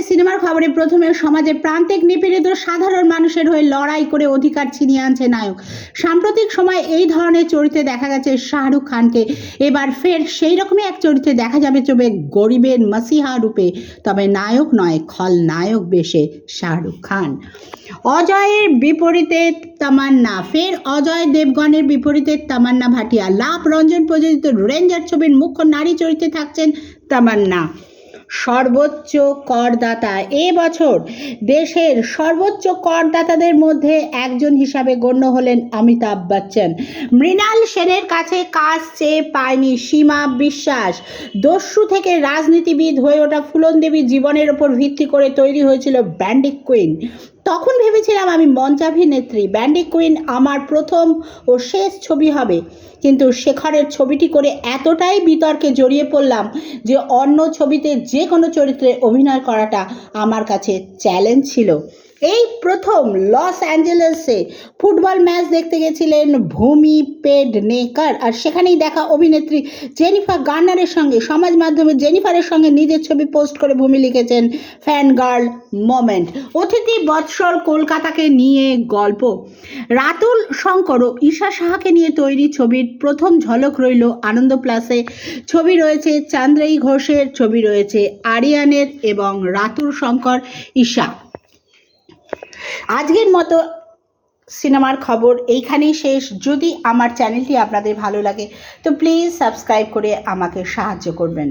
সিনেমার খবরে প্রথমে সমাজের প্রান্তিক নিপীড়িত সাধারণ মানুষের হয়ে লড়াই করে অধিকার ছিনিয়ে আনছে নায়ক। সাম্প্রতিক সময় এই ধরনের চরিত্রে দেখা গেছে শাহরুখ খানকে। এবার ফের সেই রকমই এক চরিত্রে দেখা যাবে চোখে গরিবের মাসিহা রূপে, তবে নায়ক নয়, খলনায়ক বেশে শাহরুখ খান। অজয়ের বিপরীতে তামান্না, ফের অজয় দেবগনের বিপরীতে তামান্না ভাটিয়া। লাভ রঞ্জন প্রযোজিত রেঞ্জার ছবির মুখ্য নারী চরিত্রে থাকছেন তামান্না। সর্বোচ্চ করদাতা, এবছর দেশের সর্বোচ্চ করদাতাদের মধ্যে একজন হিসাবে গণ্য হলেন অমিতাভ বচ্চন। মৃণাল সেনের কাছে কাজ চেয়ে পায়নি সীমা বিশ্বাস। দস্যু থেকে রাজনীতিবিদ হয়ে ওঠা ফুলন দেবীর জীবনের ওপর ভিত্তি করে তৈরি হয়েছিল ব্যান্ডিক কুইন। তখন ভেবেছিলাম আমি মঞ্চাভিনেত্রী, ব্যান্ডিক কুইন আমার প্রথম ও শেষ ছবি হবে, কিন্তু শেখরের ছবিটি করে এতটাই বিতর্কে জড়িয়ে পড়লাম যে অন্য ছবিতে যে কোনো চরিত্রে অভিনয় করাটা আমার কাছে চ্যালেঞ্জ ছিল। এই প্রথম লস অ্যাঞ্জেলেসে ফুটবল ম্যাচ দেখতে গেছিলেন ভূমি পেডনেকার, আর সেখানেই দেখা অভিনেত্রী জেনিফার গার্নারের সঙ্গে। সমাজ মাধ্যমে জেনিফারের সঙ্গে নিজের ছবি পোস্ট করে ভূমি লিখেছেন ফ্যান গার্ল মোমেন্ট। অতিথি বৎসর কলকাতাকে নিয়ে গল্প। রাতুল শঙ্কর ও ঈশা সাহাকে নিয়ে তৈরি ছবির প্রথম ঝলক রইল আনন্দ প্লাসে। ছবি রয়েছে চান্দ্রাই ঘোষের, ছবি রয়েছে আরিয়ানের এবং রাতুল শঙ্কর, ঈশা। আজকের মতো সিনেমার খবর এইখানেই শেষ। যদি আমার চ্যানেলটি আপনাদের ভালো লাগে তো প্লিজ সাবস্ক্রাইব করে আমাকে সাহায্য করবেন।